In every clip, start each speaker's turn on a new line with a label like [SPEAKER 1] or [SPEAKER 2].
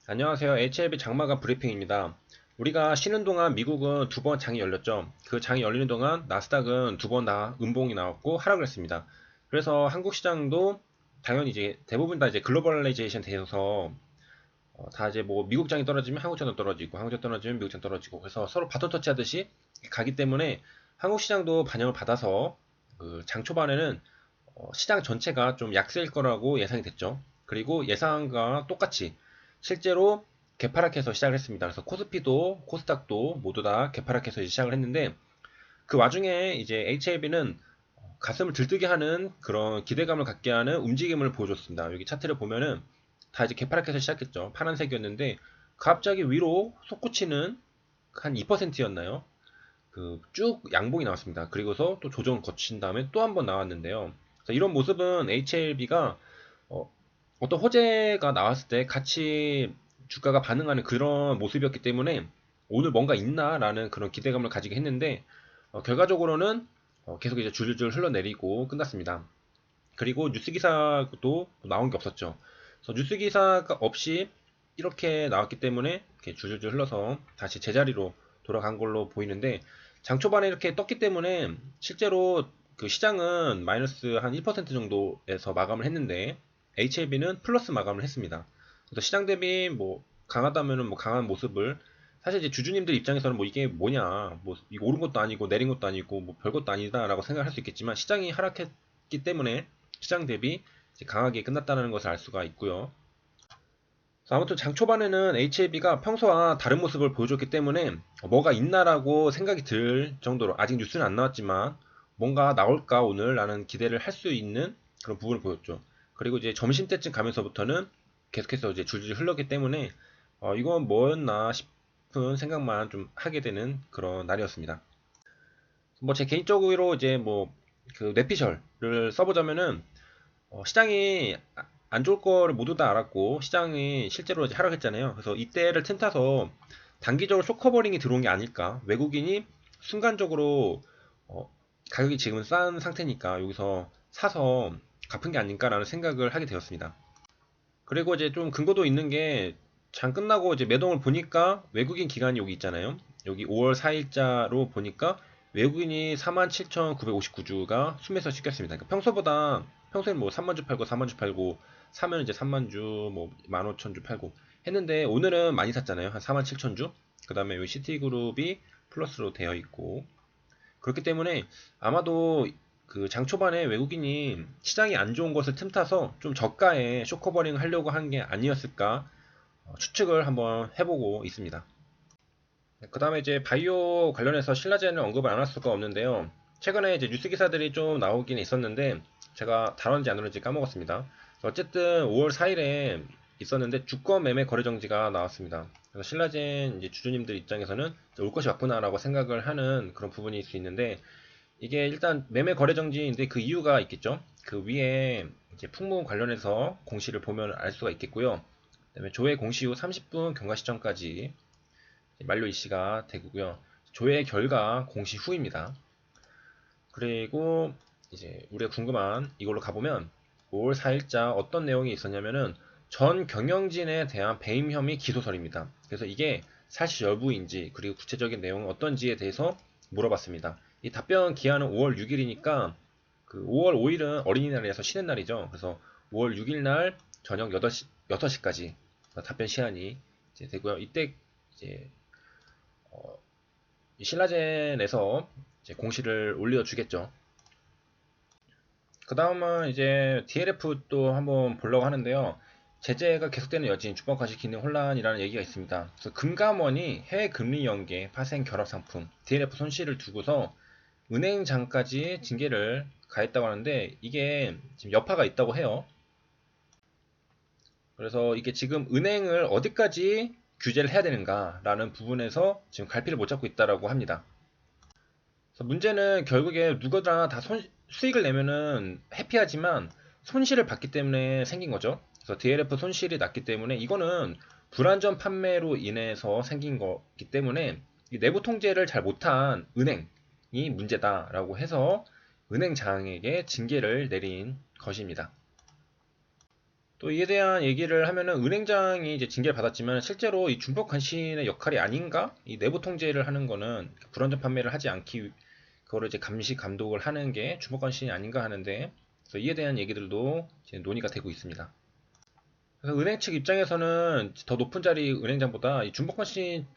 [SPEAKER 1] 안녕하세요. HLB 장마감 브리핑입니다. 우리가 쉬는 동안 미국은 두 번 장이 열렸죠. 그 장이 열리는 동안 나스닥은 두 번 다 음봉이 나왔고 하락을 했습니다. 그래서 한국 시장도 당연히 이제 대부분 다 이제 글로벌라이제이션 되어서 다 이제 뭐 미국 장이 떨어지면 한국 장도 떨어지고 한국 장 떨어지면 미국 장 떨어지고 그래서 서로 바톤 터치하듯이 가기 때문에 한국 시장도 반영을 받아서 그장 초반에는 시장 전체가 좀 약세일 거라고 예상이 됐죠. 그리고 예상과 똑같이 실제로 개파락해서 시작을 했습니다. 그래서 코스피도 코스닥도 모두 다 개파락해서 시작을 했는데 그 와중에 이제 HLB는 가슴을 들뜨게 하는 그런 기대감을 갖게 하는 움직임을 보여줬습니다. 여기 차트를 보면은 다 이제 개파락해서 시작했죠. 파란색이었는데 갑자기 위로 솟구치는 한 2%였나요? 그 쭉 양봉이 나왔습니다. 그리고서 또 조정을 거친 다음에 또 한 번 나왔는데요. 이런 모습은 HLB가 어떤 호재가 나왔을 때 같이 주가가 반응하는 그런 모습이었기 때문에 오늘 뭔가 있나라는 그런 기대감을 가지게 했는데 결과적으로는 계속 이제 줄줄 흘러내리고 끝났습니다. 그리고 뉴스 기사도 나온 게 없었죠. 그래서 뉴스 기사가 없이 이렇게 나왔기 때문에 이렇게 줄줄 흘러서 다시 제자리로 돌아간 걸로 보이는데 장 초반에 이렇게 떴기 때문에 실제로 그 시장은 마이너스 한 1% 정도에서 마감을 했는데 HLB는 플러스 마감을 했습니다. 그래서 시장 대비 뭐 강하다면은 뭐 강한 모습을 사실 이제 주주님들 입장에서는 뭐 이게 뭐냐 뭐 이거 오른 것도 아니고 내린 것도 아니고 뭐 별것도 아니다라고 생각할 수 있겠지만 시장이 하락했기 때문에 시장 대비 강하게 끝났다는 것을 알 수가 있고요. 아무튼 장 초반에는 HLB가 평소와 다른 모습을 보여줬기 때문에 뭐가 있나라고 생각이 들 정도로 아직 뉴스는 안 나왔지만 뭔가 나올까 오늘라는 기대를 할 수 있는 그런 부분을 보였죠. 그리고 이제 점심 때쯤 가면서부터는 계속해서 이제 줄줄 흘렀기 때문에 이건 뭐였나 싶은 생각만 좀 하게 되는 그런 날이었습니다. 뭐 제 개인적으로 이제 뭐 그 뇌피셜을 써보자면은 시장이 안 좋을 거를 모두 다 알았고 시장이 실제로 이제 하락했잖아요. 그래서 이때를 틈타서 단기적으로 쇼커버링이 들어온 게 아닐까. 외국인이 순간적으로 어, 가격이 지금은 싼 상태니까 여기서 사서 갚은 게 아닐까라는 생각을 하게 되었습니다. 그리고 이제 좀 근거도 있는 게 장 끝나고 이제 매동을 보니까 외국인 기관이 여기 있잖아요. 여기 5월 4일자로 보니까 외국인이 47,959주가 순매수 시켰습니다. 그러니까 평소에는 뭐 3만 주 팔고 4만 주 팔고 사면 이제 3만 주, 뭐 15,000주 팔고 했는데 오늘은 많이 샀잖아요. 한 4만 7천 주. 그다음에 여기 시티그룹이 플러스로 되어 있고 그렇기 때문에 아마도 그 장 초반에 외국인이 시장이 안 좋은 것을 틈타서 좀 저가에 쇼커버링 하려고 한 게 아니었을까 추측을 한번 해보고 있습니다. 그 다음에 이제 바이오 관련해서 신라젠을 언급을 안 할 수가 없는데요. 최근에 이제 뉴스 기사들이 좀 나오긴 있었는데 제가 다뤘는지 안 다뤘는지 까먹었습니다. 어쨌든 5월 4일에 있었는데 주권 매매 거래 정지가 나왔습니다. 그래서 신라젠 이제 주주님들 입장에서는 올 것이 왔구나라고 생각을 하는 그런 부분일 수 있는데 이게 일단 매매 거래 정지인데 그 이유가 있겠죠. 그 위에 이제 풍문 관련해서 공시를 보면 알 수가 있겠고요. 그다음에 조회 공시 후 30분 경과 시점까지 만료 일시가 되고요. 조회 결과 공시 후입니다. 그리고 이제 우리가 궁금한 이걸로 가보면 5월 4일자 어떤 내용이 있었냐면은 전 경영진에 대한 배임 혐의 기소설입니다. 그래서 이게 사실 여부인지 그리고 구체적인 내용은 어떤지에 대해서 물어봤습니다. 이 답변 기한은 5월 6일이니까 그 5월 5일은 어린이날이라서 쉬는 날이죠. 그래서 5월 6일 날 저녁 8시까지 답변 시한이 이제 되고요. 이때 이제 신라젠에서 이제 공시를 올려주겠죠. 그 다음은 이제 DLF도 한번 보려고 하는데요. 제재가 계속되는 여진, 주가가시 기능 혼란이라는 얘기가 있습니다. 그래서 금감원이 해외 금리 연계, 파생 결합 상품, DLF 손실을 두고서 은행장까지 징계를 가했다고 하는데 이게 지금 여파가 있다고 해요. 그래서 이게 지금 은행을 어디까지 규제를 해야 되는가라는 부분에서 지금 갈피를 못 잡고 있다라고 합니다. 그래서 문제는 결국에 누구나 다 수익을 내면은 해피하지만 손실을 봤기 때문에 생긴 거죠. 그래서 DLF 손실이 났기 때문에 이거는 불안전 판매로 인해서 생긴 거기 때문에 내부 통제를 잘 못한 은행이 문제다라고 해서 은행장에게 징계를 내린 것입니다. 또 이에 대한 얘기를 하면은 은행장이 이제 징계를 받았지만 실제로 이 준법 관신의 역할이 아닌가? 이 내부 통제를 하는 거는 불완전 판매를 하지 않기 그거를 이제 감시 감독을 하는 게 준법 관신이 아닌가 하는데 그래서 이에 대한 얘기들도 이제 논의가 되고 있습니다. 그래서 은행 측 입장에서는 더 높은 자리 은행장보다 이 준법 관신에서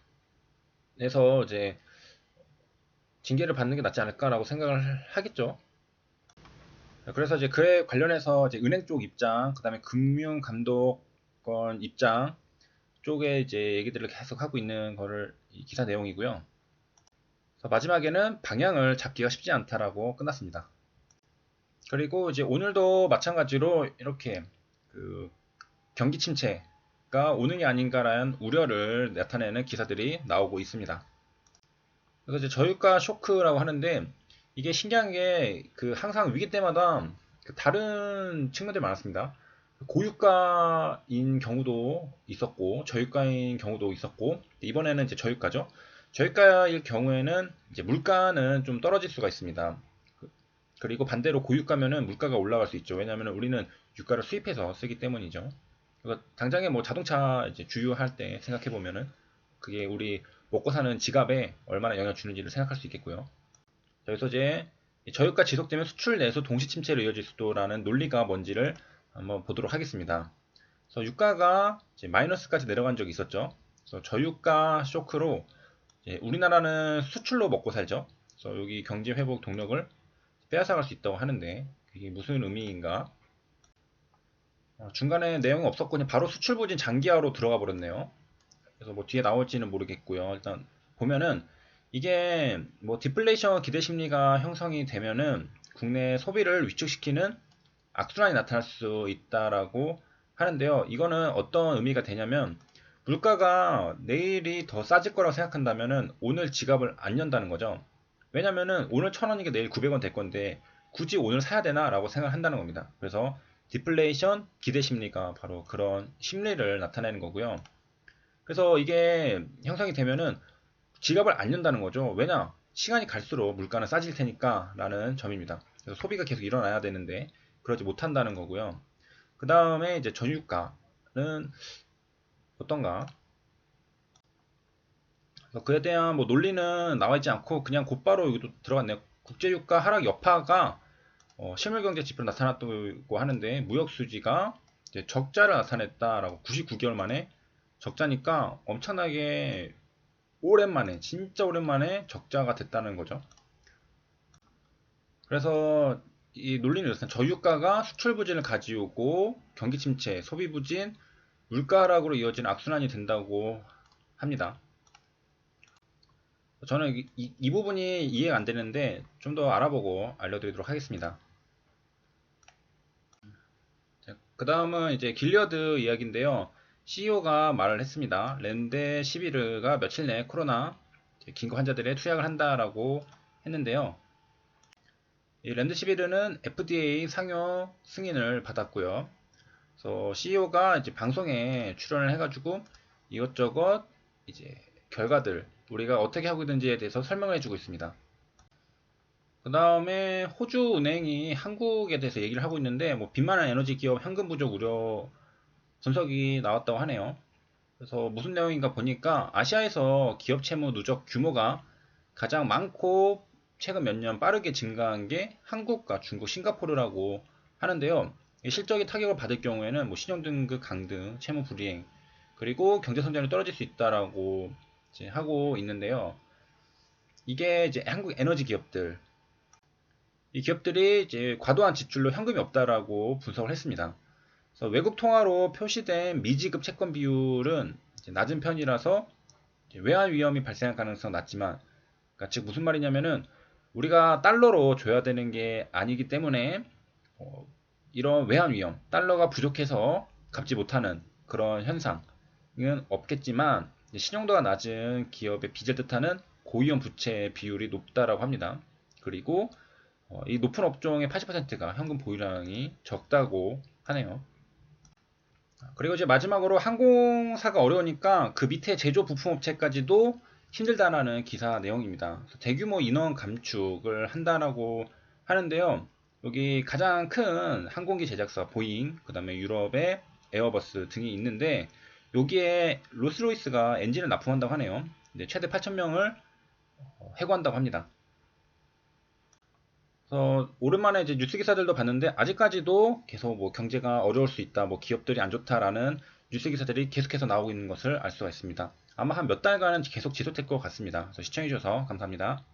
[SPEAKER 1] 이제 징계를 받는 게 낫지 않을까라고 생각을 하겠죠. 그래서 이제 그에 관련해서 이제 은행 쪽 입장, 그다음에 금융감독권 입장 쪽에 이제 얘기들을 계속 하고 있는 거를 이 기사 내용이고요. 그래서 마지막에는 방향을 잡기가 쉽지 않다라고 끝났습니다. 그리고 이제 오늘도 마찬가지로 이렇게 그 경기 침체가 오는 게 아닌가라는 우려를 나타내는 기사들이 나오고 있습니다. 그래서 이제 저유가 쇼크라고 하는데 이게 신기한 게 그 항상 위기 때마다 그 다른 측면들이 많았습니다. 고유가인 경우도 있었고 저유가인 경우도 있었고 이번에는 이제 저유가죠. 저유가일 경우에는 이제 물가는 좀 떨어질 수가 있습니다. 그리고 반대로 고유가면은 물가가 올라갈 수 있죠. 왜냐하면 우리는 유가를 수입해서 쓰기 때문이죠. 그러니까 당장에 뭐 자동차 이제 주유할 때 생각해 보면은 그게 우리 먹고 사는 지갑에 얼마나 영향을 주는지를 생각할 수 있겠고요. 여기서 이제 저유가 지속되면 수출 내수 동시 침체로 이어질 수도라는 논리가 뭔지를 한번 보도록 하겠습니다. 그래서 유가가 이제 마이너스까지 내려간 적이 있었죠. 그래서 저유가 쇼크로 우리나라는 수출로 먹고 살죠. 그래서 여기 경제 회복 동력을 빼앗아갈 수 있다고 하는데 이게 무슨 의미인가? 중간에 내용이 없었고 그냥 바로 수출 부진 장기화로 들어가 버렸네요. 그래서 뭐 뒤에 나올지는 모르겠고요. 일단 보면은 이게 뭐 디플레이션 기대 심리가 형성이 되면은 국내 소비를 위축시키는 악순환이 나타날 수 있다라고 하는데요. 이거는 어떤 의미가 되냐면 물가가 내일이 더 싸질 거라고 생각한다면은 오늘 지갑을 안 연다는 거죠. 왜냐면은 오늘 1,000원이게 내일 900원 될 건데 굳이 오늘 사야 되나라고 생각한다는 겁니다. 그래서 디플레이션 기대 심리가 바로 그런 심리를 나타내는 거고요. 그래서 이게 형성이 되면은 지갑을 안 연다는 거죠. 왜냐? 시간이 갈수록 물가는 싸질 테니까 라는 점입니다. 그래서 소비가 계속 일어나야 되는데 그러지 못한다는 거고요. 그 다음에 이제 전유가는 어떤가? 그에 대한 뭐 논리는 나와 있지 않고 그냥 곧바로 여기도 들어갔네요. 국제유가 하락 여파가 실물경제 지표로 나타났다고 하는데 무역 수지가 이제 적자를 나타냈다라고 99개월 만에 적자니까 엄청나게 오랜만에 진짜 오랜만에 적자가 됐다는 거죠. 그래서 이 논리는 이렇습니다. 저유가가 수출 부진을 가져오고 경기 침체, 소비 부진, 물가 하락으로 이어진 악순환이 된다고 합니다. 저는 이 부분이 이해가 안 되는데 좀 더 알아보고 알려드리도록 하겠습니다. 그 다음은 이제 길리어드 이야기인데요. CEO가 말을 했습니다. 렌데시비르가 며칠 내에 코로나 긴급 환자들의 투약을 한다라고 했는데요. 이 렌데시비르는 FDA 상용 승인을 받았고요. 그래서 CEO가 이제 방송에 출연을 해가지고 이것저것 이제 결과들 우리가 어떻게 하고 있는지에 대해서 설명을 해주고 있습니다. 그 다음에 호주은행이 한국에 대해서 얘기를 하고 있는데 뭐 빈만한 에너지 기업 현금 부족 우려 분석이 나왔다고 하네요. 그래서 무슨 내용인가 보니까 아시아에서 기업 채무 누적 규모가 가장 많고 최근 몇 년 빠르게 증가한 게 한국과 중국, 싱가포르라고 하는데요. 실적이 타격을 받을 경우에는 뭐 신용등급 강등, 채무 불이행, 그리고 경제 성장이 떨어질 수 있다라고 이제 하고 있는데요. 이게 이제 한국 에너지 기업들, 이 기업들이 이제 과도한 지출로 현금이 없다라고 분석을 했습니다. 그래서 외국 통화로 표시된 미지급 채권 비율은 낮은 편이라서 외환 위험이 발생할 가능성 낮지만, 그러니까 즉 무슨 말이냐면은 우리가 달러로 줘야 되는 게 아니기 때문에 이런 외환 위험, 달러가 부족해서 갚지 못하는 그런 현상은 없겠지만 신용도가 낮은 기업의 빚을 뜻하는 고위험 부채 비율이 높다라고 합니다. 그리고 이 높은 업종의 80%가 현금 보유량이 적다고 하네요. 그리고 이제 마지막으로 항공사가 어려우니까 그 밑에 제조 부품업체까지도 힘들다라는 기사 내용입니다. 대규모 인원 감축을 한다라고 하는데요. 여기 가장 큰 항공기 제작사 보잉, 그 다음에 유럽의
[SPEAKER 2] 에어버스 등이 있는데 여기에 롤스로이스가 엔진을 납품한다고 하네요. 이제 최대 8,000명을 해고한다고 합니다. 그래서 오랜만에 이제 뉴스 기사들도 봤는데 아직까지도 계속 뭐 경제가 어려울 수 있다, 뭐 기업들이 안 좋다라는 뉴스 기사들이 계속해서 나오고 있는 것을 알 수가 있습니다. 아마 한 몇 달간은 계속 지속될 것 같습니다. 그래서 시청해주셔서 감사합니다.